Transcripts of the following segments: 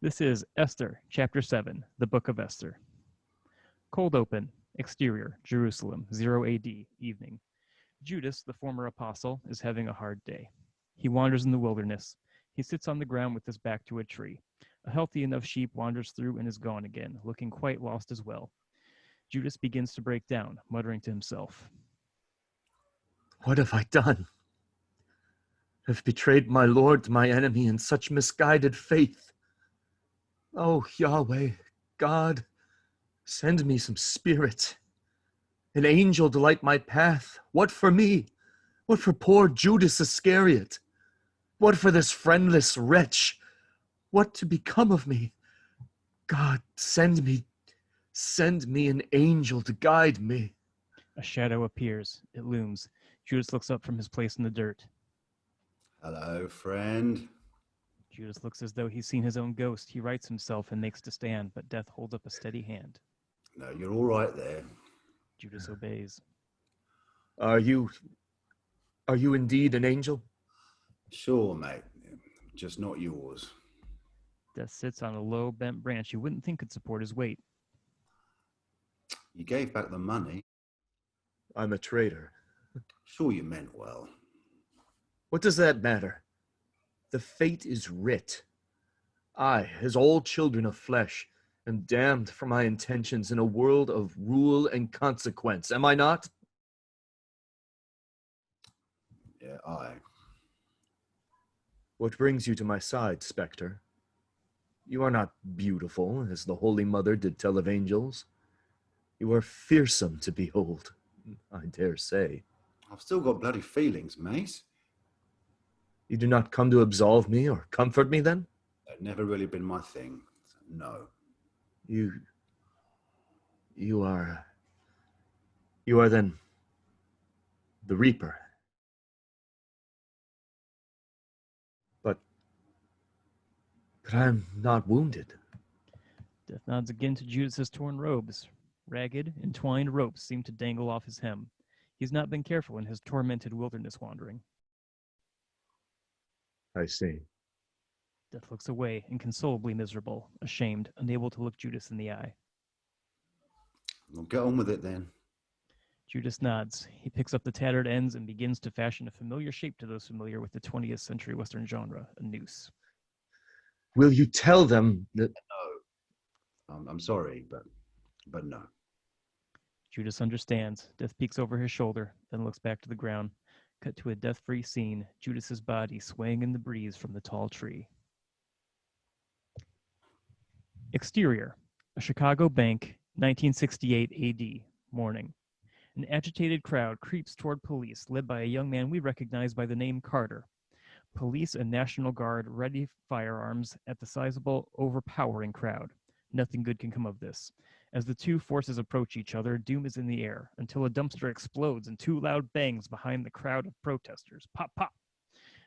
This is Esther, Chapter 7, the Book of Esther. Cold open, exterior, Jerusalem, 0 AD, evening. Judas, the former apostle, is having a hard day. He wanders in the wilderness. He sits on the ground with his back to a tree. A healthy enough sheep wanders through and is gone again, looking quite lost as well. Judas begins to break down, muttering to himself. What have I done? I've betrayed my Lord, my enemy, in such misguided faith. Oh, Yahweh, God, send me some spirit. An angel to light my path. What for me? What for poor Judas Iscariot? What for this friendless wretch? What to become of me? God, send me an angel to guide me. A shadow appears. It looms. Judas looks up from his place in the dirt. Hello, friend. Judas looks as though he's seen his own ghost. He rights himself and makes to stand, but death holds up a steady hand. No, you're all right there. Judas obeys. Are you indeed an angel? Sure, mate. Just not yours. Death sits on a low, bent branch you wouldn't think could support his weight. You gave back the money. I'm a traitor. Sure, you meant well. What does that matter? The fate is writ. I, as all children of flesh, am damned for my intentions in a world of rule and consequence. Am I not? Yeah, aye. What brings you to my side, Spectre? You are not beautiful, as the Holy Mother did tell of angels. You are fearsome to behold, I dare say. I've still got bloody feelings, mate. You do not come to absolve me or comfort me, then? That's never really been my thing. So no. You are then the Reaper. But I'm not wounded. Death nods again to Judas's torn robes. Ragged, entwined ropes seem to dangle off his hem. He's not been careful in his tormented wilderness wandering. I see. Death looks away, inconsolably miserable, ashamed, unable to look Judas in the eye. Well, get on with it then. Judas nods. He picks up the tattered ends and begins to fashion a familiar shape to those familiar with the 20th century Western genre, a noose. Will you tell them that... No. I'm sorry, but no. Judas understands. Death peeks over his shoulder, then looks back to the ground. Cut to a death-free scene, Judas's body swaying in the breeze from the tall tree. Exterior, a Chicago bank, 1968 AD, morning. An agitated crowd creeps toward police, led by a young man we recognize by the name Carter. Police and National Guard ready firearms at the sizable, overpowering crowd. Nothing good can come of this. As the two forces approach each other, doom is in the air, until a dumpster explodes in two loud bangs behind the crowd of protesters. Pop, pop!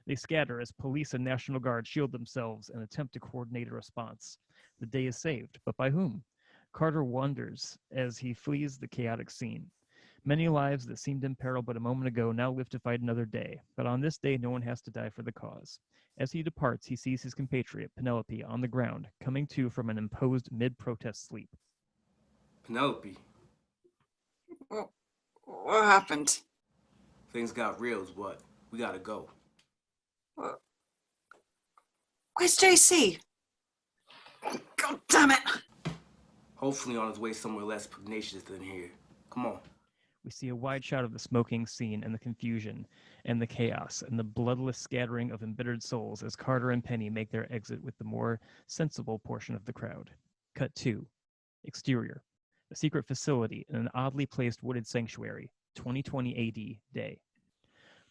They scatter as police and National Guard shield themselves and attempt to coordinate a response. The day is saved, but by whom? Carter wonders as he flees the chaotic scene. Many lives that seemed in peril but a moment ago now live to fight another day, but on this day no one has to die for the cause. As he departs, he sees his compatriot, Penelope, on the ground, coming to from an imposed mid-protest sleep. Penelope. What happened? Things got real is what. We gotta go. Where's JC? God damn it! Hopefully on his way somewhere less pugnacious than here. Come on. We see a wide shot of the smoking scene and the confusion and the chaos and the bloodless scattering of embittered souls as Carter and Penny make their exit with the more sensible portion of the crowd. Cut 2. Exterior. A secret facility in an oddly placed wooded sanctuary, 2020 AD day.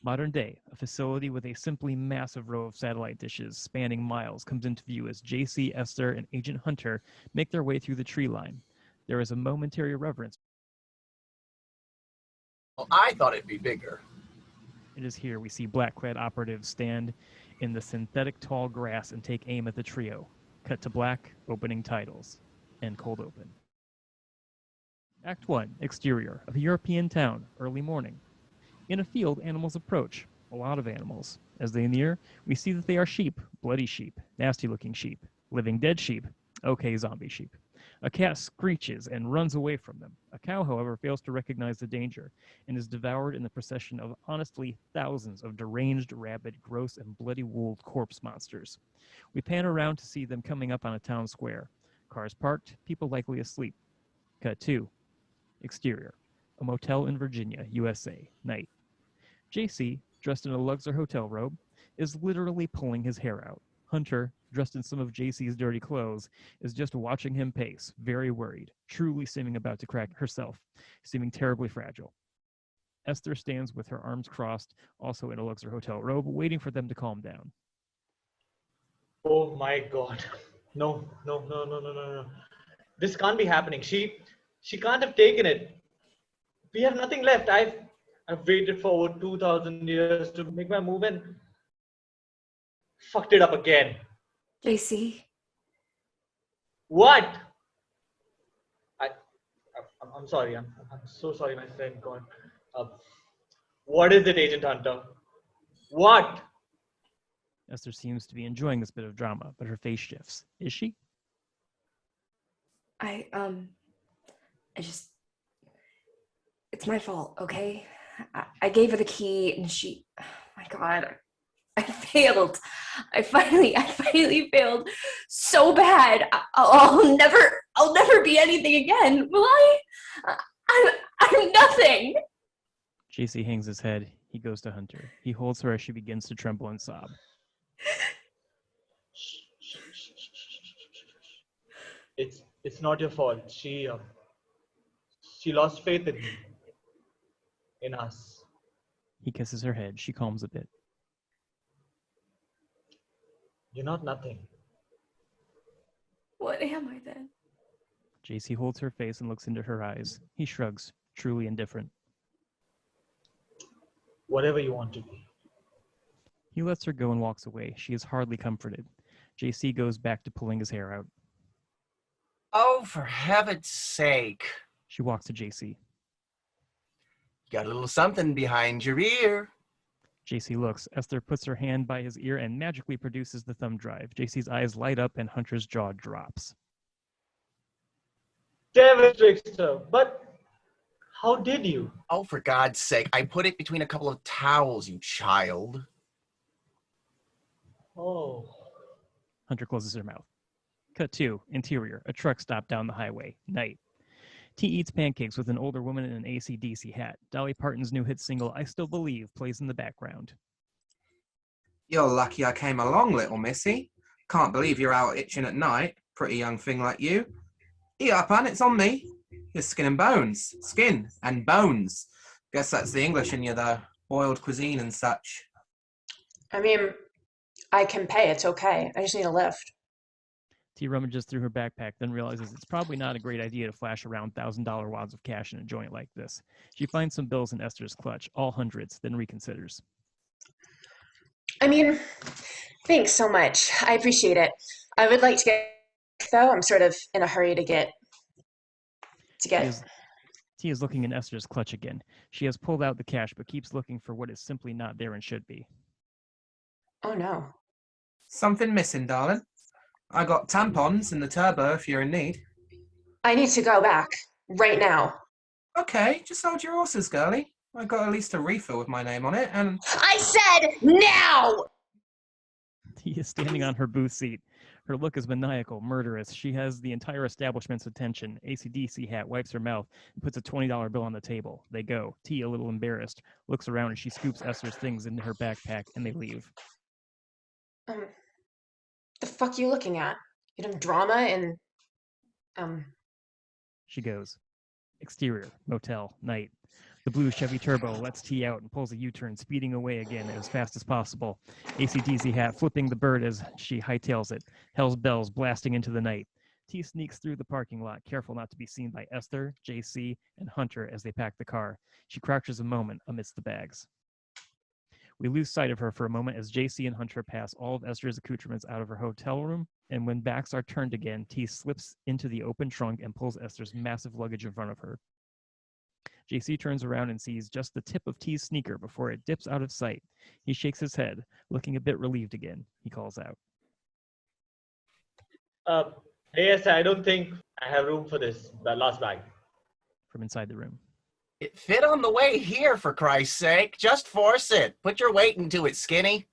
Modern day, a facility with a simply massive row of satellite dishes spanning miles comes into view as JC, Esther, and Agent Hunter make their way through the tree line. There is a momentary reverence. Well, I thought it'd be bigger. It is here we see black-clad operatives stand in the synthetic tall grass and take aim at the trio. Cut to black, opening titles, and cold open. Act 1, exterior, of a European town, early morning. In a field, animals approach, a lot of animals. As they near, we see that they are sheep, bloody sheep, nasty-looking sheep. Living dead sheep. Okay, zombie sheep. A cat screeches and runs away from them. A cow, however, fails to recognize the danger and is devoured in the procession of honestly thousands of deranged, rabid, gross, and bloody-wooled corpse monsters. We pan around to see them coming up on a town square. Cars parked, people likely asleep. Cut 2. Exterior. A motel in Virginia, USA. Night. JC, dressed in a Luxor hotel robe, is literally pulling his hair out. Hunter, dressed in some of JC's dirty clothes, is just watching him pace, very worried, truly seeming about to crack herself, seeming terribly fragile. Esther stands with her arms crossed, also in a Luxor hotel robe, waiting for them to calm down. Oh my God. No, no, no, no, no, no, no. This can't be happening. She can't have taken it. We have nothing left. I've waited for over 2,000 years to make my move and fucked it up again. JC, What? I'm sorry. I'm so sorry, my friend. God. What is it, Agent Hunter? What? Esther seems to be enjoying this bit of drama, but her face shifts. Is she? I just, it's my fault, okay? I gave her the key and she, oh my God, I failed. I finally failed so bad. I'll never be anything again, will I? I'm nothing. JC hangs his head. He goes to Hunter. He holds her as she begins to tremble and sob. It's not your fault. She lost faith in me, in us. He kisses her head. She calms a bit. You're not nothing. What am I then? JC holds her face and looks into her eyes. He shrugs, truly indifferent. Whatever you want to be. He lets her go and walks away. She is hardly comforted. JC goes back to pulling his hair out. Oh, for heaven's sake. She walks to JC. Got a little something behind your ear. JC looks. Esther puts her hand by his ear and magically produces the thumb drive. JC's eyes light up and Hunter's jaw drops. Damn it, Trickster. But how did you? Oh, for God's sake. I put it between a couple of towels, you child. Oh. Hunter closes her mouth. Cut 2. Interior. A truck stop down the highway. Night. T eats pancakes with an older woman in an AC/DC hat. Dolly Parton's new hit single, I Still Believe, plays in the background. You're lucky I came along, little missy. Can't believe you're out itching at night, pretty young thing like you. Eat up, hun, it's on me. You're skin and bones. Skin and bones. Guess that's the English in you, though. Boiled cuisine and such. I mean, I can pay. It's okay. I just need a lift. T rummages through her backpack, then realizes it's probably not a great idea to flash around $1,000 wads of cash in a joint like this. She finds some bills in Esther's clutch, all hundreds, then reconsiders. I mean, thanks so much. I appreciate it. I would like to get, though. I'm sort of in a hurry to get. T is looking in Esther's clutch again. She has pulled out the cash, but keeps looking for what is simply not there and should be. Oh, no. Something missing, darling. I got tampons in the turbo if you're in need. I need to go back. Right now. Okay, just hold your horses, girlie. I got at least a refill with my name on it, and... I said now! T is standing on her booth seat. Her look is maniacal, murderous. She has the entire establishment's attention. AC/DC hat, wipes her mouth, and puts a $20 bill on the table. They go. T, a little embarrassed, looks around and she scoops Esther's things into her backpack, and they leave. The fuck you looking at? You done drama and She goes. Exterior, motel, night. The blue Chevy Turbo lets T out and pulls a U-turn, speeding away again as fast as possible. AC/DC hat flipping the bird as she hightails it. Hell's bells blasting into the night. T sneaks through the parking lot, careful not to be seen by Esther, JC, and Hunter as they pack the car. She crouches a moment amidst the bags. We lose sight of her for a moment as JC and Hunter pass all of Esther's accoutrements out of her hotel room, and when backs are turned again, T slips into the open trunk and pulls Esther's massive luggage in front of her. JC turns around and sees just the tip of T's sneaker before it dips out of sight. He shakes his head, looking a bit relieved again. He calls out. Hey, Esther, I don't think I have room for this. The last bag. From inside the room. It fit on the way here, for Christ's sake. Just force it. Put your weight into it, skinny.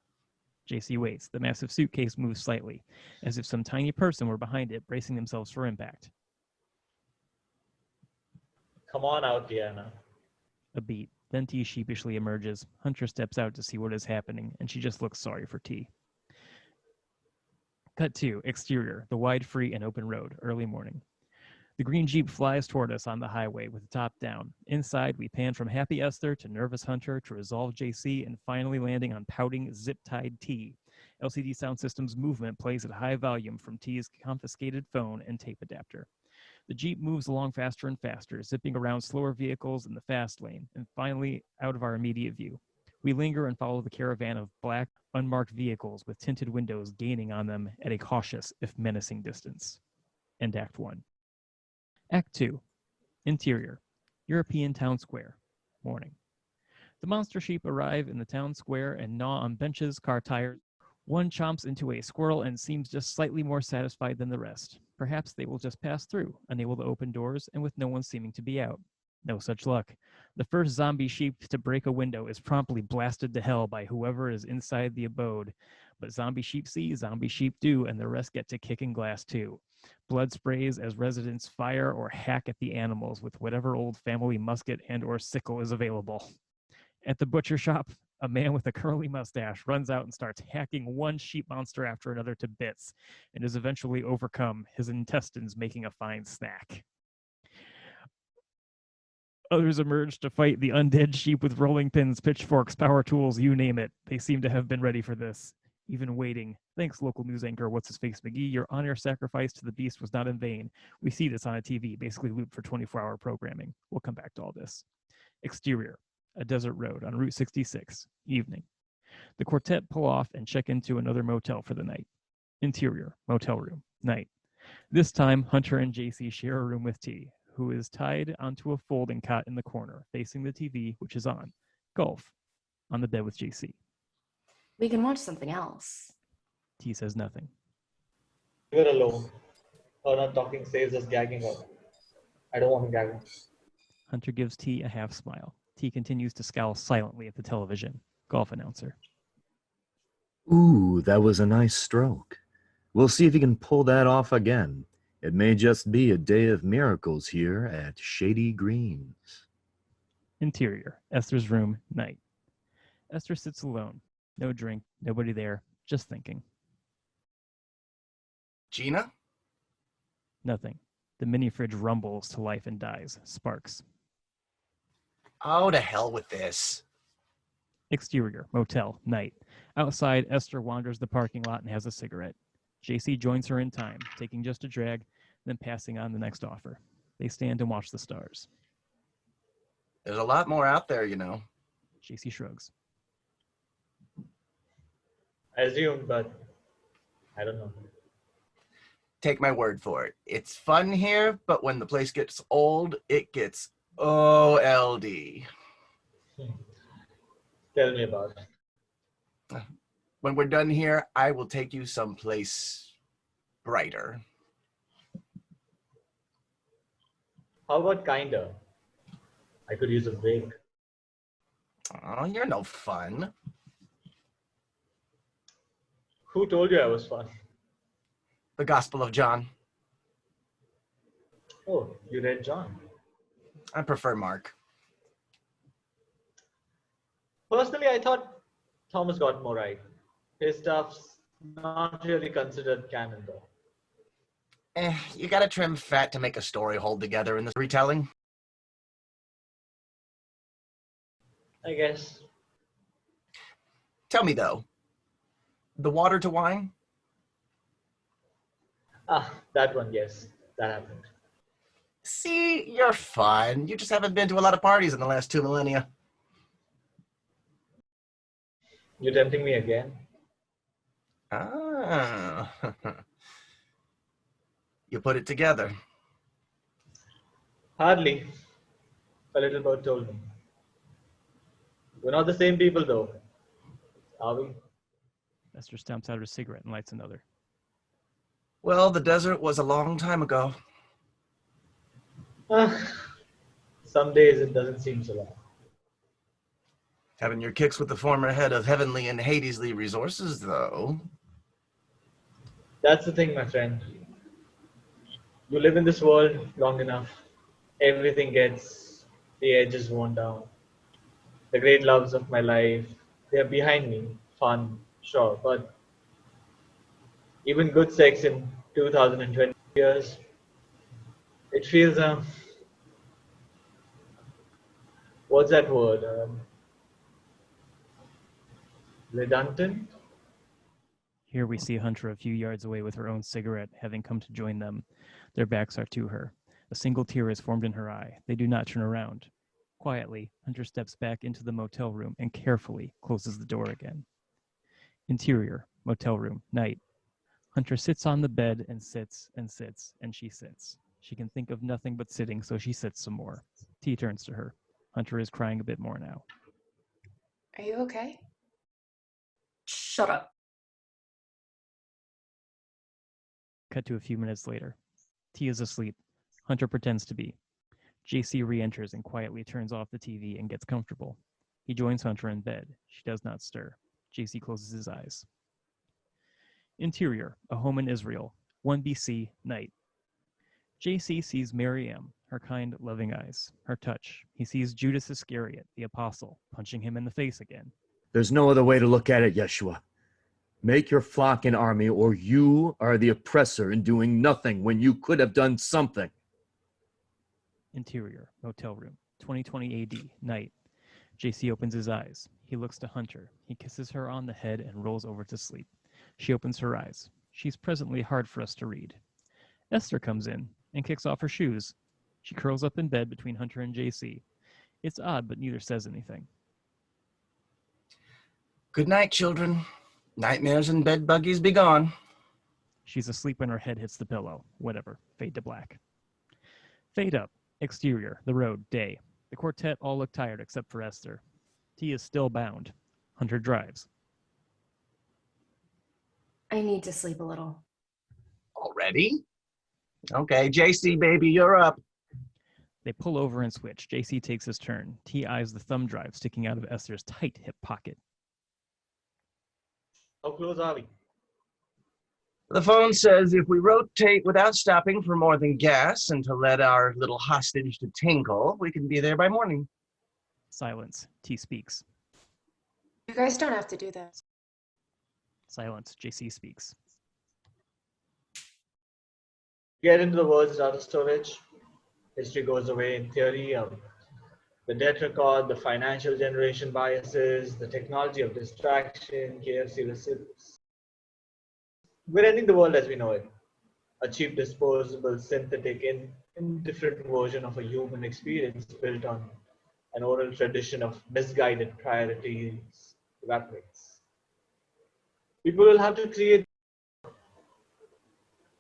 JC waits. The massive suitcase moves slightly, as if some tiny person were behind it, bracing themselves for impact. Come on out, Diana. A beat. Then T sheepishly emerges. Hunter steps out to see what is happening, and she just looks sorry for T. Cut 2. Exterior. The wide, free, and open road. Early morning. The green Jeep flies toward us on the highway with the top down. Inside, we pan from happy Esther to nervous Hunter to resolved JC and finally landing on pouting, zip-tied T. LCD sound system's movement plays at high volume from T's confiscated phone and tape adapter. The Jeep moves along faster and faster, zipping around slower vehicles in the fast lane, and finally out of our immediate view. We linger and follow the caravan of black, unmarked vehicles with tinted windows gaining on them at a cautious, if menacing distance. End Act 1. Act 2. Interior. European Town Square. Morning. The monster sheep arrive in the town square and gnaw on benches, car tires. One chomps into a squirrel and seems just slightly more satisfied than the rest. Perhaps they will just pass through, unable to open doors, and with no one seeming to be out. No such luck. The first zombie sheep to break a window is promptly blasted to hell by whoever is inside the abode. But zombie sheep see, zombie sheep do, and the rest get to kicking glass too. Blood sprays as residents fire or hack at the animals with whatever old family musket and or sickle is available. At the butcher shop, a man with a curly mustache runs out and starts hacking one sheep monster after another to bits, and is eventually overcome, his intestines making a fine snack. Others emerge to fight the undead sheep with rolling pins, pitchforks, power tools, you name it. They seem to have been ready for this, even waiting. Thanks, local news anchor What's-His-Face McGee. Your on-air sacrifice to the beast was not in vain. We see this on a TV, basically looped for 24-hour programming. We'll come back to all this. Exterior. A desert road on Route 66. Evening. The quartet pull off and check into another motel for the night. Interior. Motel room. Night. This time, Hunter and JC share a room with T, who is tied onto a folding cot in the corner, facing the TV, which is on. Golf. On the bed with JC. We can watch something else. T says nothing. You're alone. Her not talking saves us gagging out. I don't want to gag her. Hunter gives T a half smile. T continues to scowl silently at the television. Golf announcer. Ooh, that was a nice stroke. We'll see if he can pull that off again. It may just be a day of miracles here at Shady Greens. Interior. Esther's room. Night. Esther sits alone. No drink. Nobody there. Just thinking. Gina? Nothing. The mini fridge rumbles to life and dies. Sparks. Oh, to hell with this. Exterior. Motel. Night. Outside, Esther wanders the parking lot and has a cigarette. JC joins her in time, taking just a drag, then passing on the next offer. They stand and watch the stars. There's a lot more out there, you know. JC shrugs. I assumed, but I don't know. Take my word for it. It's fun here, but when the place gets old, it gets OLD. Tell me about it. When we're done here, I will take you someplace brighter. How about kinda? I could use a break. Oh, you're no fun. Who told you I was fun? The Gospel of John. Oh, you read John. I prefer Mark. Personally, I thought Thomas got more right. His stuff's not really considered canon, though. You gotta trim fat to make a story hold together in the retelling. I guess. Tell me, though, the water to wine? Ah, that one, yes. That happened. See, you're fun. You just haven't been to a lot of parties in the last 2 millennia. You're tempting me again? Ah. You put it together. Hardly. A little bird told me. We're not the same people, though. Are we? Esther stamps out her cigarette and lights another. Well, the desert was a long time ago. Some days it doesn't seem so long. Having your kicks with the former head of Heavenly and Hadesley Resources, though. That's the thing, my friend. You live in this world long enough, everything gets the edges worn down. The great loves of my life, they are behind me. Fun, sure, but even good sex in 2020 years, it feels, what's that word? Redundant? Here we see Hunter a few yards away with her own cigarette, having come to join them. Their backs are to her. A single tear is formed in her eye. They do not turn around. Quietly, Hunter steps back into the motel room and carefully closes the door again. Interior, motel room, night. Hunter sits on the bed and sits, and she sits. She can think of nothing but sitting, so she sits some more. T turns to her. Hunter is crying a bit more now. Are you okay? Shut up. Cut to a few minutes later. T is asleep. Hunter pretends to be. JC re-enters and quietly turns off the TV and gets comfortable. He joins Hunter in bed. She does not stir. JC closes his eyes. Interior, a home in Israel. 1 BC, night. JC sees Miriam, her kind, loving eyes, her touch. He sees Judas Iscariot, the apostle, punching him in the face again. There's no other way to look at it, Yeshua. Make your flock an army, or you are the oppressor in doing nothing when you could have done something. Interior, motel room, 2020 AD, night. JC opens his eyes. He looks to Hunter. He kisses her on the head and rolls over to sleep. She opens her eyes. She's presently hard for us to read. Esther comes in and kicks off her shoes. She curls up in bed between Hunter and JC. It's odd, but neither says anything. Good night, children. Nightmares and bed buggies be gone. She's asleep when her head hits the pillow. Whatever. Fade to black. Fade up. Exterior. The road. Day. The quartet all look tired except for Esther. T is still bound. Hunter drives. I need to sleep a little. Already? Okay, JC, baby, you're up. They pull over and switch. JC takes his turn. T eyes the thumb drive sticking out of Esther's tight hip pocket. How close are we? The phone says if we rotate without stopping for more than gas and to let our little hostage to tinkle, we can be there by morning. Silence. T speaks. You guys don't have to do that. Silence. JC speaks. Get into the world's data storage. History goes away in theory. The debt record, the financial generation biases, the technology of distraction, KFC receipts. We're ending the world as we know it. A cheap, disposable, synthetic, indifferent version of a human experience built on an oral tradition of misguided priorities evaporates. People will have to create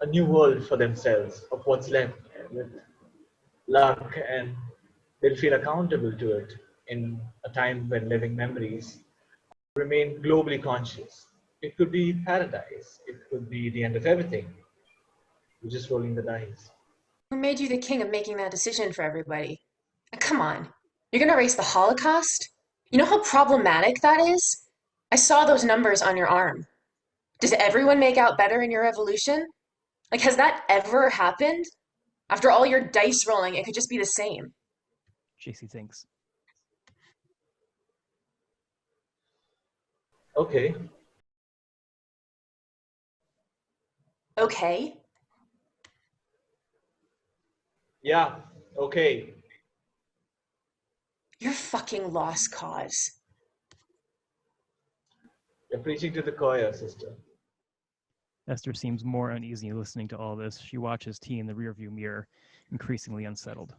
a new world for themselves of what's left with luck, and they'll feel accountable to it in a time when living memories remain globally conscious. It could be paradise. It could be the end of everything. We're just rolling the dice. Who made you the king of making that decision for everybody? Come on. You're gonna erase the Holocaust? You know how problematic that is? I saw those numbers on your arm. Did everyone make out better in your revolution? Like, has that ever happened? After all your dice rolling, it could just be the same. JC thinks. Okay. Okay. Yeah, okay. You're fucking lost cause. You're preaching to the choir, sister. Esther seems more uneasy listening to all this. She watches T in the rearview mirror, increasingly unsettled.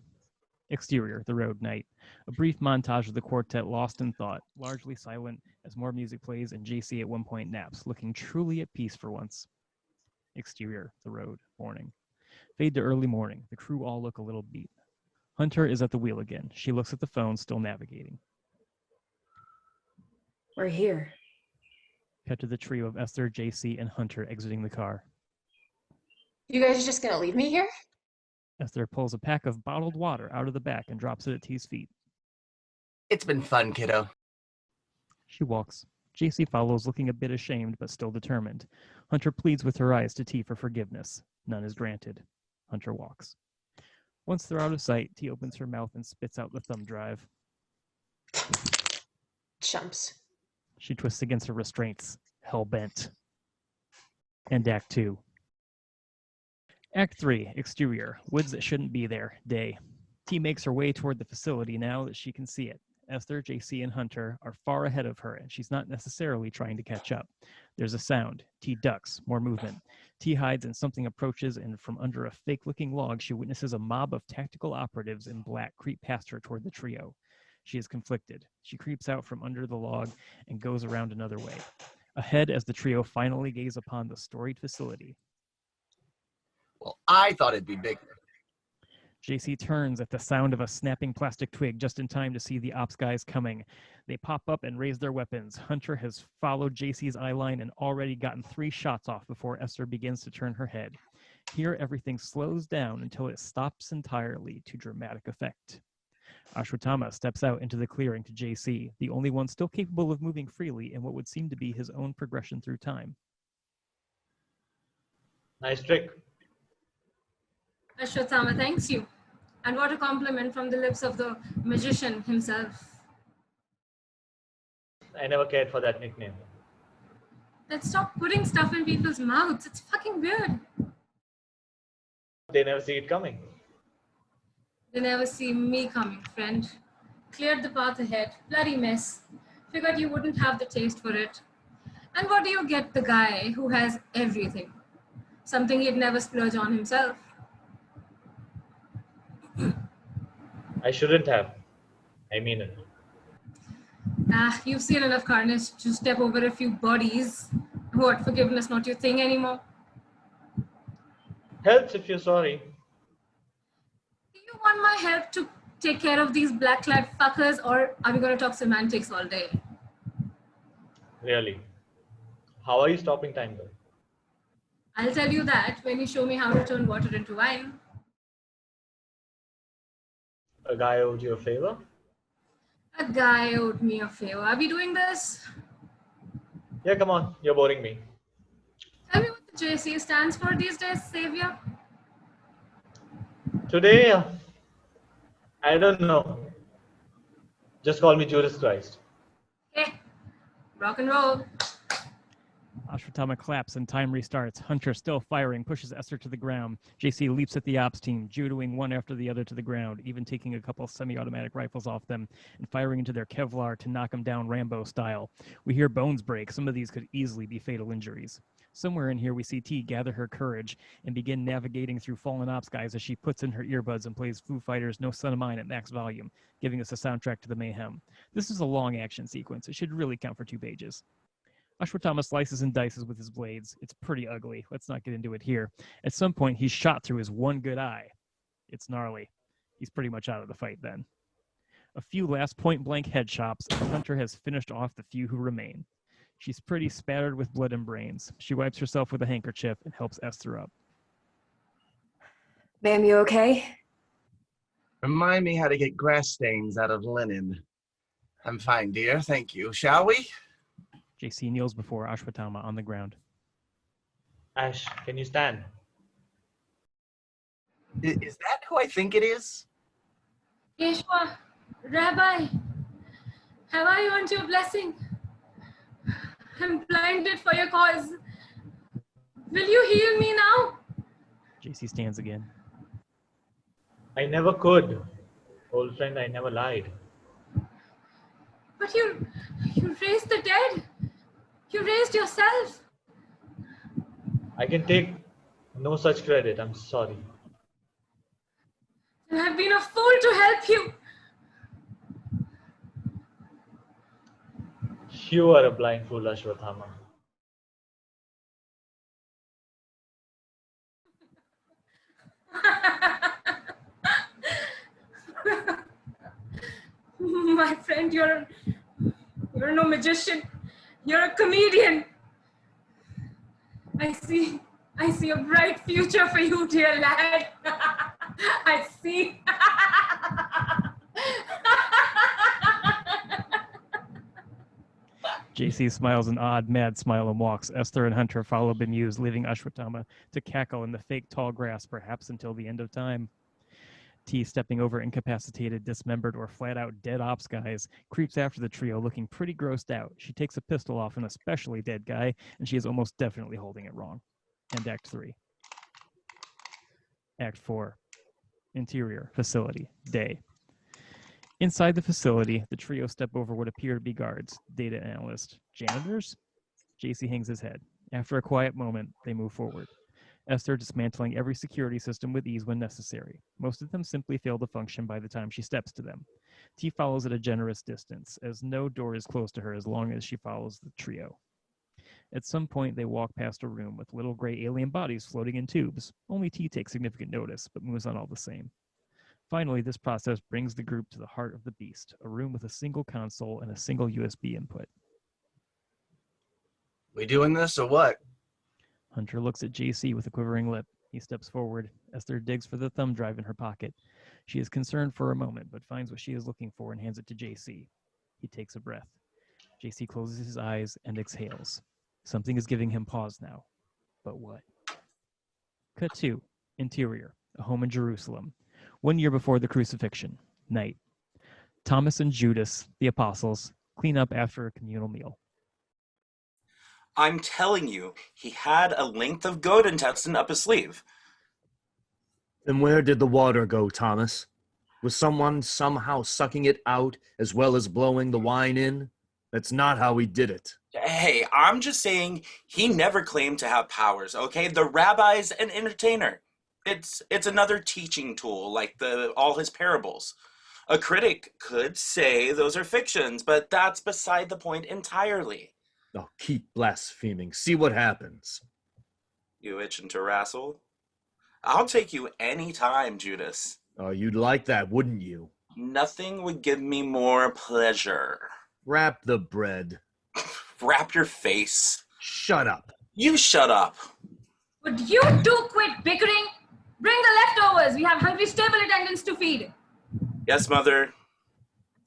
Exterior, the road, night. A brief montage of the quartet lost in thought, largely silent as more music plays and JC at one point naps, looking truly at peace for once. Exterior, the road, morning. Fade to early morning. The crew all look a little beat. Hunter is at the wheel again. She looks at the phone, still navigating. We're here. Cut to the trio of Esther, JC, and Hunter exiting the car. You guys are just gonna leave me here? Esther pulls a pack of bottled water out of the back and drops it at T's feet. It's been fun, kiddo. She walks. JC follows, looking a bit ashamed, but still determined. Hunter pleads with her eyes to T for forgiveness. None is granted. Hunter walks. Once they're out of sight, T opens her mouth and spits out the thumb drive. Chumps. She twists against her restraints, hell-bent. And Act 2. Act 3, exterior. Woods that shouldn't be there, day. T makes her way toward the facility now that she can see it. Esther, JC, and Hunter are far ahead of her, and she's not necessarily trying to catch up. There's a sound. T ducks, more movement. T hides and something approaches, and from under a fake-looking log, she witnesses a mob of tactical operatives in black creep past her toward the trio. She is conflicted. She creeps out from under the log and goes around another way. Ahead as the trio finally gaze upon the storied facility. Well, I thought it'd be bigger. JC turns at the sound of a snapping plastic twig just in time to see the ops guys coming. They pop up and raise their weapons. Hunter has followed JC's eye line and already gotten 3 shots off before Esther begins to turn her head. Here, everything slows down until it stops entirely to dramatic effect. Ashwatthama steps out into the clearing to JC, the only one still capable of moving freely in what would seem to be his own progression through time. Nice trick. Ashwatthama thanks you. And what a compliment from the lips of the magician himself. I never cared for that nickname. Let's stop putting stuff in people's mouths. It's fucking weird. They never see it coming. They never see me coming, friend. Cleared the path ahead. Bloody mess. Figured you wouldn't have the taste for it. And what do you get the guy who has everything? Something he'd never splurge on himself. I shouldn't have. I mean it. You've seen enough carnage to step over a few bodies. What, forgiveness not your thing anymore? Helps if you're sorry. Do you want my help to take care of these black-clad fuckers, or are we going to talk semantics all day? Really. How are you stopping time though? I'll tell you that when you show me how to turn water into wine. A guy owed you a favor? A guy owed me a favor. Are we doing this? Yeah, come on. You're boring me. Tell me what the JC stands for these days, Savior. Today, I don't know. Just call me Judas Christ. Hey, rock and roll. Ashwatthama claps and time restarts. Hunter, still firing, pushes Esther to the ground. JC leaps at the ops team, judoing one after the other to the ground, even taking a couple semi-automatic rifles off them and firing into their Kevlar to knock them down Rambo style. We hear bones break. Some of these could easily be fatal injuries. Somewhere in here, we see T gather her courage and begin navigating through fallen ops guys as she puts in her earbuds and plays Foo Fighters' No Son of Mine at max volume, giving us a soundtrack to the mayhem. This is a long action sequence. It should really count for 2 pages. Ashwatthama slices and dices with his blades. It's pretty ugly. Let's not get into it here. At some point, he's shot through his one good eye. It's gnarly. He's pretty much out of the fight then. A few last point-blank headshots, and Hunter has finished off the few who remain. She's pretty spattered with blood and brains. She wipes herself with a handkerchief and helps Esther up. Ma'am, you okay? Remind me how to get grass stains out of linen. I'm fine, dear. Thank you. Shall we? JC kneels before Ashwatthama on the ground. Ash, can you stand? Is that who I think it is? Yeshua, Rabbi, have I earned your blessing? I'm blinded for your cause. Will you heal me now? JC stands again. I never could. Old friend, I never lied. But you raised the dead. You raised yourself. I can take no such credit. I'm sorry. And I've been a fool to help you. You are a blind fool, Ashwatthama. My friend, you're no magician. You're a comedian. I see I see a bright future for you, dear lad. I see. JC smiles an odd, mad smile and walks. Esther and Hunter follow bemused, leaving Ashwatthama to cackle in the fake tall grass, perhaps until the end of time. T, stepping over incapacitated, dismembered, or flat-out dead ops guys, creeps after the trio, looking pretty grossed out. She takes a pistol off an especially dead guy, and she is almost definitely holding it wrong. End Act 3. Act 4. Interior, facility, day. Inside the facility, the trio step over what appear to be guards, data analyst, janitors? JC hangs his head. After a quiet moment, they move forward. Esther dismantling every security system with ease when necessary. Most of them simply fail to function by the time she steps to them. T follows at a generous distance, as no door is closed to her as long as she follows the trio. At some point, they walk past a room with little gray alien bodies floating in tubes. Only T takes significant notice, but moves on all the same. Finally, this process brings the group to the heart of the beast, a room with a single console and a single USB input. We doing this or what? Hunter looks at JC with a quivering lip. He steps forward. Esther digs for the thumb drive in her pocket. She is concerned for a moment, but finds what she is looking for and hands it to JC. He takes a breath. JC closes his eyes and exhales. Something is giving him pause now. But what? Cut 2. Interior. A home in Jerusalem. 1 year before the crucifixion. Night. Thomas and Judas, the apostles, clean up after a communal meal. I'm telling you, he had a length of goat intestine up his sleeve. Then where did the water go, Thomas? Was someone somehow sucking it out as well as blowing the wine in? That's not how he did it. Hey, I'm just saying he never claimed to have powers, okay? The rabbi's an entertainer. It's another teaching tool, like all his parables. A critic could say those are fictions, but that's beside the point entirely. Oh, keep blaspheming. See what happens. You itching to wrestle? I'll take you any time, Judas. Oh, you'd like that, wouldn't you? Nothing would give me more pleasure. Wrap the bread. Wrap your face. Shut up. You shut up. Would you two quit bickering? Bring the leftovers. We have hungry stable attendants to feed. Yes, Mother.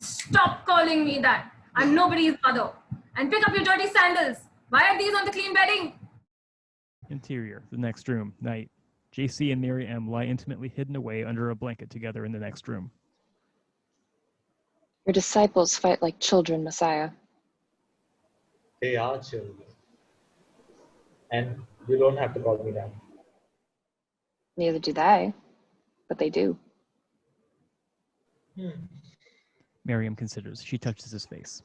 Stop calling me that. I'm nobody's mother. And pick up your dirty sandals. Why are these on the clean bedding? Interior, the next room, night. JC and Mary M lie intimately hidden away under a blanket together in the next room. Your disciples fight like children, Messiah. They are children. And you don't have to call me that. Neither do they, but they do. Miriam considers. She touches his face.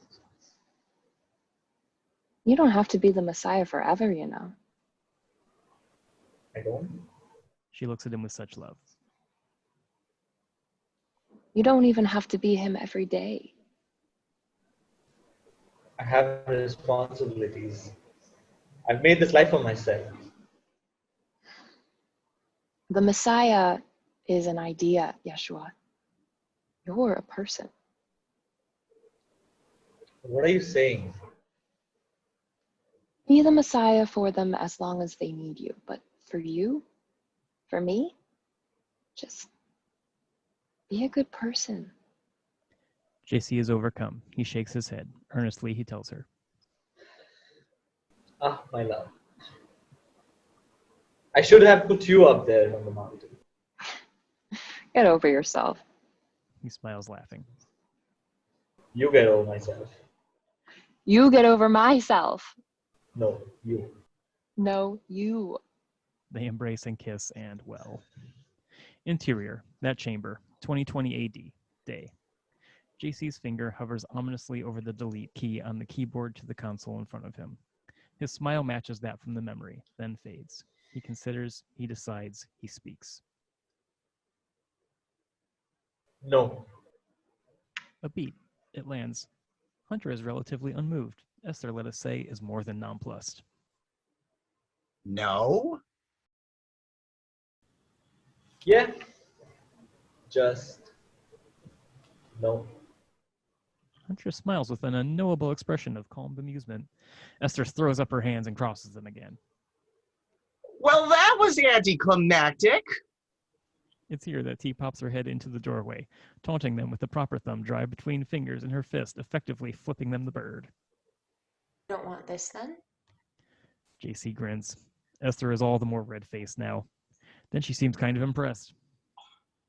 You don't have to be the Messiah forever, you know. I don't. She looks at him with such love. You don't even have to be him every day. I have responsibilities. I've made this life for myself. The Messiah is an idea, Yeshua. You're a person. What are you saying? Be the Messiah for them as long as they need you. But for you, for me, just be a good person. JC is overcome. He shakes his head. Earnestly, he tells her. Ah, my love. I should have put you up there on the mountain. Get over yourself. He smiles, laughing. You get over myself. You get over myself. No, you. No, you. They embrace and kiss, and well. Interior, that chamber, 2020 AD, day. JC's finger hovers ominously over the delete key on the keyboard to the console in front of him. His smile matches that from the memory, then fades. He considers, he decides, he speaks. No. A beat. It lands. Hunter is relatively unmoved. Esther, let us say, is more than nonplussed. No? Yeah. Just no. Hunter smiles with an unknowable expression of calm amusement. Esther throws up her hands and crosses them again. Well, that was anticlimactic. It's here that T pops her head into the doorway, taunting them with the proper thumb drive between fingers in her fist, effectively flipping them the bird. You don't want this then? JC grins. Esther is all the more red-faced now. Then she seems kind of impressed.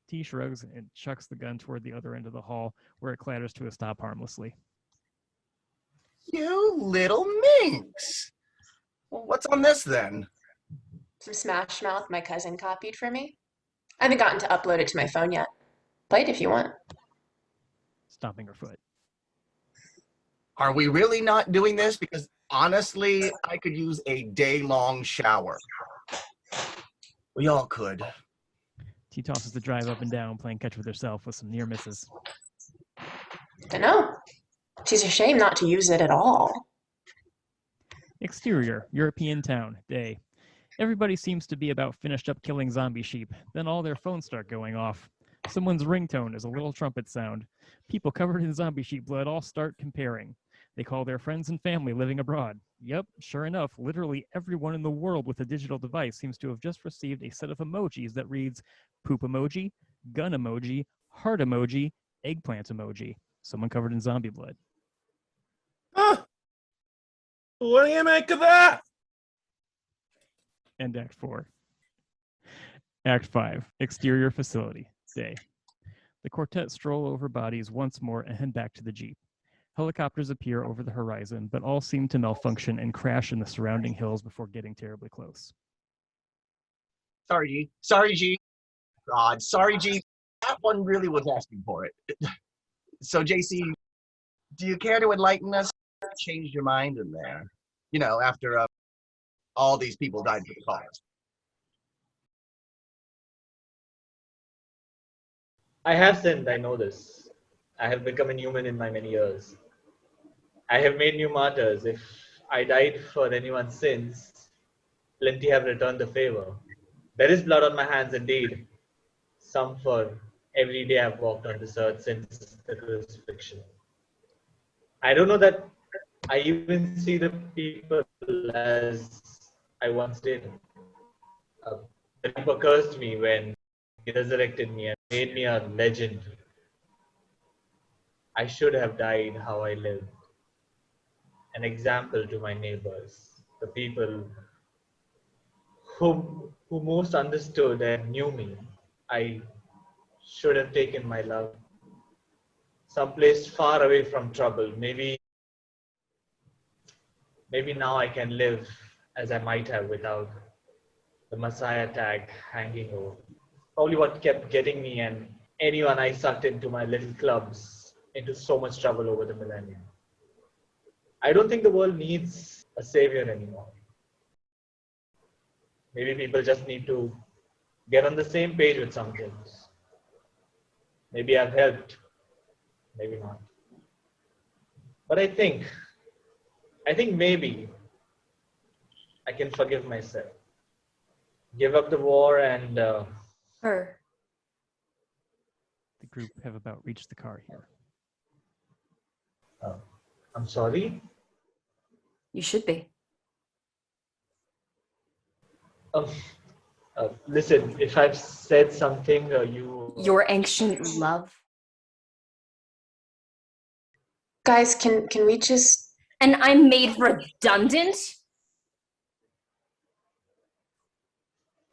T shrugs and chucks the gun toward the other end of the hall, where it clatters to a stop harmlessly. You little minx. Well, what's on this then? Some Smash Mouth my cousin copied for me. I haven't gotten to upload it to my phone yet. Play it if you want. Stomping her foot. Are we really not doing this? Because honestly, I could use a day-long shower. We all could. T tosses the drive up and down, playing catch with herself with some near misses. Dunno. She's ashamed not to use it at all. Exterior, European town, day. Everybody seems to be about finished up killing zombie sheep. Then all their phones start going off. Someone's ringtone is a little trumpet sound. People covered in zombie sheep blood all start comparing. They call their friends and family living abroad. Yep, sure enough, literally everyone in the world with a digital device seems to have just received a set of emojis that reads poop emoji, gun emoji, heart emoji, eggplant emoji. Someone covered in zombie blood. Huh. What do you make of that? End Act 4. Act 5, exterior facility, day. The quartet stroll over bodies once more and head back to the Jeep. Helicopters appear over the horizon, but all seem to malfunction and crash in the surrounding hills before getting terribly close. Sorry, G. Sorry, G. God, sorry, G. That one really was asking for it. So, JC, do you care to enlighten us? Changed your mind in there? You know, after all these people died for the cause. I have sinned, I know this. I have become inhuman in my many years. I have made new martyrs. If I died for anyone's sins, plenty have returned the favor. There is blood on my hands indeed. Some for every day I've walked on this earth since the crucifixion. I don't know that I even see the people as I once did. The Reaper cursed me when he resurrected me and made me a legend. I should have died how I lived. An example to my neighbors, the people who most understood and knew me. I should have taken my love someplace far away from trouble. Maybe now I can live as I might have without the Messiah tag hanging over. Probably what kept getting me and anyone I sucked into my little clubs into so much trouble over the millennium. I don't think the world needs a savior anymore. Maybe people just need to get on the same page with some things. Maybe I've helped, maybe not. But I think maybe I can forgive myself. Give up the war and... Her. The group have about reached the car here. I'm sorry? You should be. Listen, if I've said something, you... Your ancient love. Guys, can we just... And I'm made redundant?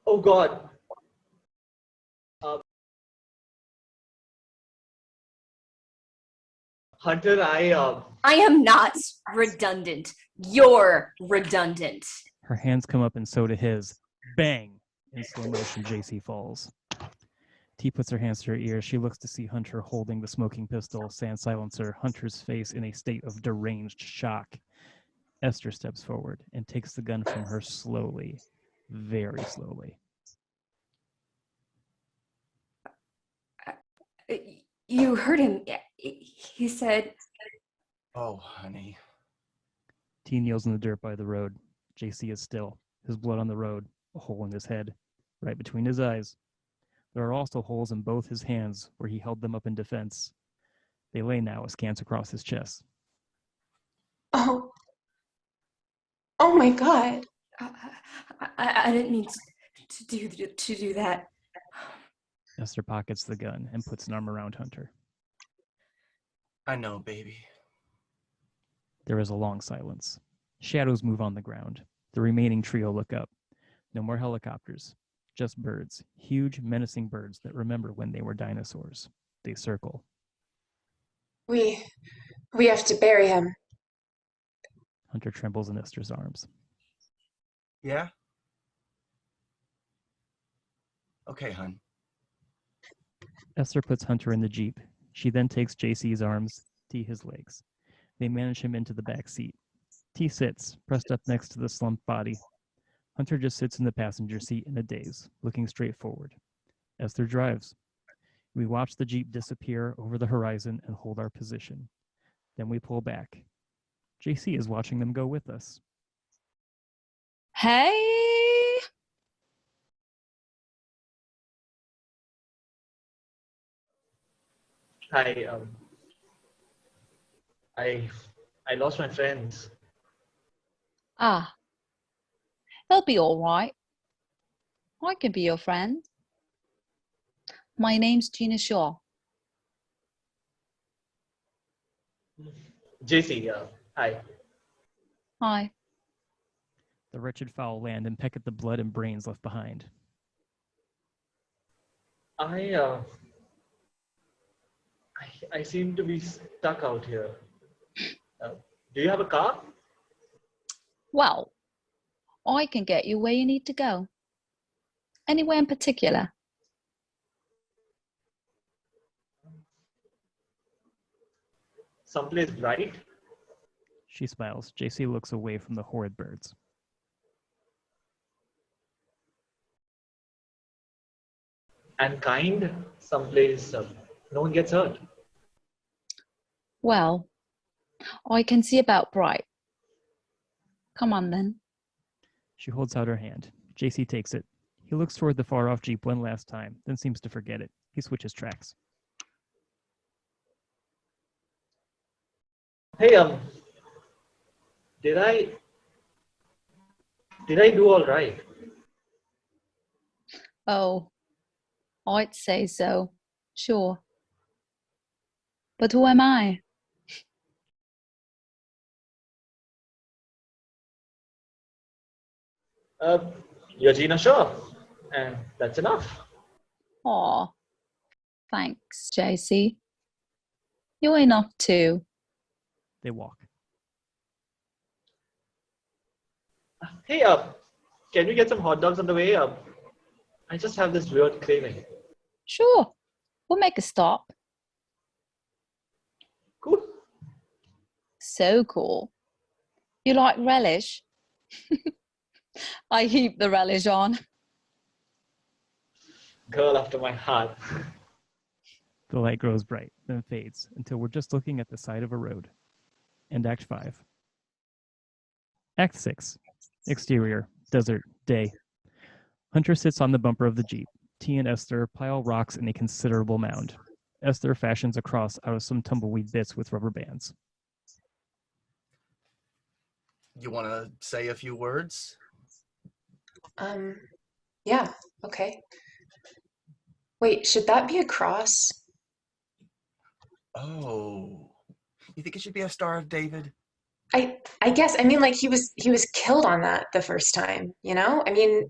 Oh God. Hunter, I am not redundant. You're redundant. Her hands come up and so do his. Bang! In slow motion, JC falls. T puts her hands to her ears. She looks to see Hunter holding the smoking pistol, sand silencer, Hunter's face in a state of deranged shock. Esther steps forward and takes the gun from her slowly, very slowly. You heard him. He said... Oh, honey. T kneels in the dirt by the road. JC is still, his blood on the road, a hole in his head, right between his eyes. There are also holes in both his hands where he held them up in defense. They lay now askance across his chest. Oh my God. I didn't mean to do that. Esther pockets the gun and puts an arm around Hunter. I know, baby. There is a long silence. Shadows move on the ground. The remaining trio look up. No more helicopters. Just birds. Huge, menacing birds that remember when they were dinosaurs. They circle. We have to bury him. Hunter trembles in Esther's arms. Yeah? Okay, hun. Esther puts Hunter in the Jeep. She then takes JC's arms, T his legs. They manage him into the back seat. T sits, pressed up next to the slumped body. Hunter just sits in the passenger seat in a daze, looking straight forward. Esther drives. We watch the Jeep disappear over the horizon and hold our position. Then we pull back. JC is watching them go with us. Hey! Hi, I lost my friends. Ah, they'll be all right. I can be your friend. My name's Gina Shaw. JC, hi. Hi. The wretched fowl land and peck at the blood and brains left behind. I seem to be stuck out here. Do you have a car? Well, I can get you where you need to go. Anywhere in particular? Someplace bright? She smiles. JC looks away from the horrid birds. And kind? Someplace no one gets hurt? Well, I can see about bright. Come on then. She holds out her hand. JC takes it. He looks toward the far-off Jeep one last time, then seems to forget it. He switches tracks. Hey, did I do all right? Oh, I'd say so. Sure. But who am I? You're Gina Shaw, and that's enough. Aw, thanks, JC. You're enough too. They walk. Hey, can we get some hot dogs on the way? I just have this weird craving. Sure, we'll make a stop. Cool. So cool. You like relish? I heap the relish on. Girl after my heart. The light grows bright, then fades, until we're just looking at the side of a road. And Act 5. Act 6. Exterior. Desert. Day. Hunter sits on the bumper of the Jeep. T and Esther pile rocks in a considerable mound. Esther fashions a cross out of some tumbleweed bits with rubber bands. You want to say a few words? Yeah, okay. Wait, should that be a cross? Oh. You think it should be a Star of David? I guess, I mean, like he was killed on that the first time, you know? I mean,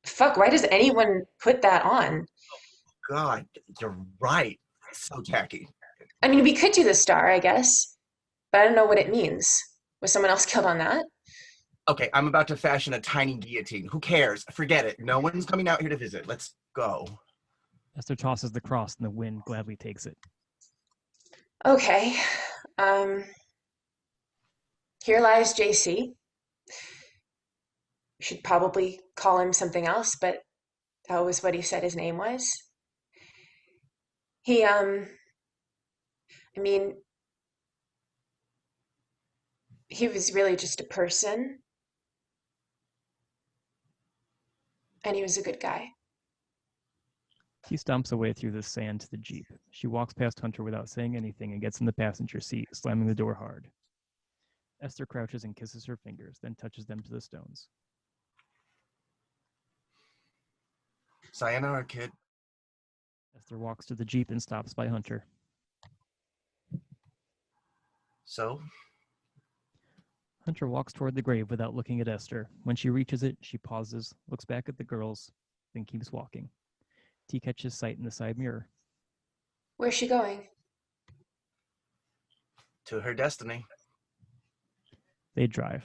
fuck, why does anyone put that on? God, you're right. So tacky. I mean, we could do the star, I guess, but I don't know what it means. Was someone else killed on that? Okay, I'm about to fashion a tiny guillotine. Who cares? Forget it. No one's coming out here to visit. Let's go. Esther tosses the cross and the wind gladly takes it. Okay. Here lies JC. We should probably call him something else, but that was what he said his name was. He, I mean, he was really just a person. And he was a good guy. He stomps away through the sand to the Jeep. She walks past Hunter without saying anything and gets in the passenger seat, slamming the door hard. Esther crouches and kisses her fingers, then touches them to the stones. Sayonara, kid. Esther walks to the Jeep and stops by Hunter. So? Hunter walks toward the grave without looking at Esther. When she reaches it, she pauses, looks back at the girls, then keeps walking. T catches sight in the side mirror. Where's she going? To her destiny. They drive.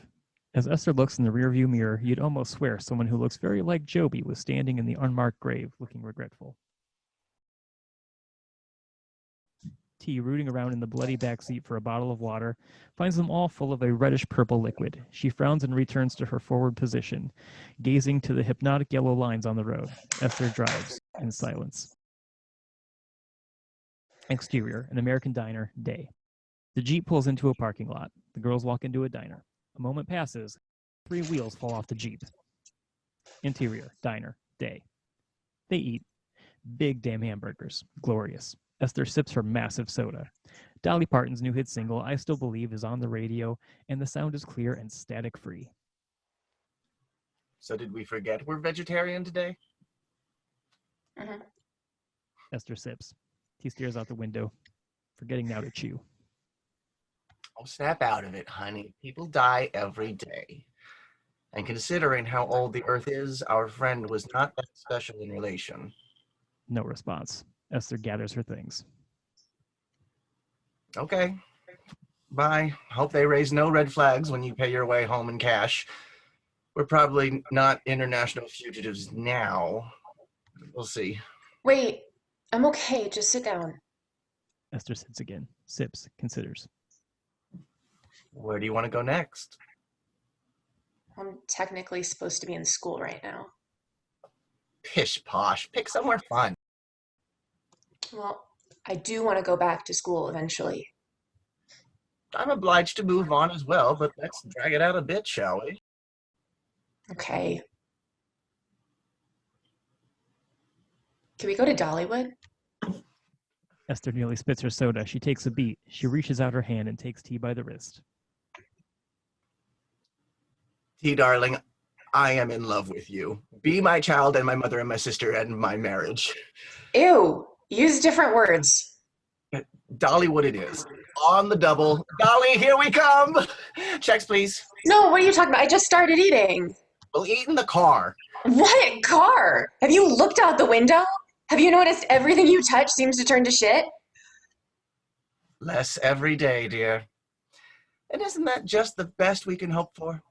As Esther looks in the rearview mirror, you'd almost swear someone who looks very like Joby was standing in the unmarked grave, looking regretful. T, rooting around in the bloody backseat for a bottle of water, finds them all full of a reddish-purple liquid. She frowns and returns to her forward position, gazing to the hypnotic yellow lines on the road. Esther drives in silence. Exterior, an American diner, day. The Jeep pulls into a parking lot. The girls walk into a diner. A moment passes. 3 wheels fall off the Jeep. Interior, diner, day. They eat. Big damn hamburgers. Glorious. Esther sips her massive soda. Dolly Parton's new hit single, I Still Believe, is on the radio, and the sound is clear and static-free. So did we forget we're vegetarian today? Mm-hmm. Esther sips. He stares out the window, forgetting now to chew. Oh, snap out of it, honey. People die every day. And considering how old the Earth is, our friend was not that special in relation. No response. Esther gathers her things. Okay. Bye. Hope they raise no red flags when you pay your way home in cash. We're probably not international fugitives now. We'll see. Wait, I'm okay. Just sit down. Esther sits again, sips, considers. Where do you want to go next? I'm technically supposed to be in school right now. Pish posh. Pick somewhere fun. Well, I do want to go back to school eventually. I'm obliged to move on as well, but let's drag it out a bit, shall we? Okay. Can we go to Dollywood? Esther nearly spits her soda. She takes a beat. She reaches out her hand and takes T by the wrist. T, darling, I am in love with you. Be my child and my mother and my sister and my marriage. Ew, use different words. Dollywood it is. On the double. Dolly, here we come. Checks, please. No, what are you talking about? I just started eating. We'll eat in the car. What car? Have you looked out the window? Have you noticed everything you touch seems to turn to shit? Less every day, dear. And isn't that just the best we can hope for?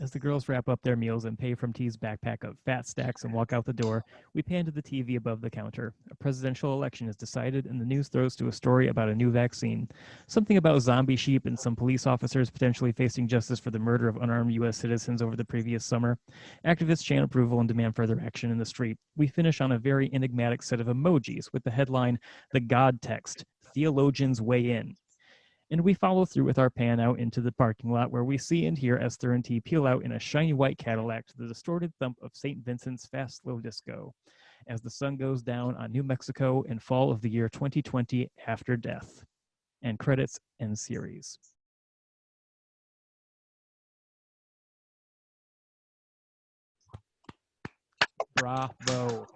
As the girls wrap up their meals and pay from T's backpack of fat stacks and walk out the door, we pan to the TV above the counter. A presidential election is decided, and the news throws to a story about a new vaccine. Something about zombie sheep and some police officers potentially facing justice for the murder of unarmed U.S. citizens over the previous summer. Activists chant approval and demand further action in the street. We finish on a very enigmatic set of emojis with the headline, The God Text, Theologians Weigh In. And we follow through with our pan out into the parking lot where we see and hear Esther and T peel out in a shiny white Cadillac to the distorted thump of St. Vincent's Fast Slow Disco as the sun goes down on New Mexico in fall of the year 2020 after death. And credits end series. Bravo.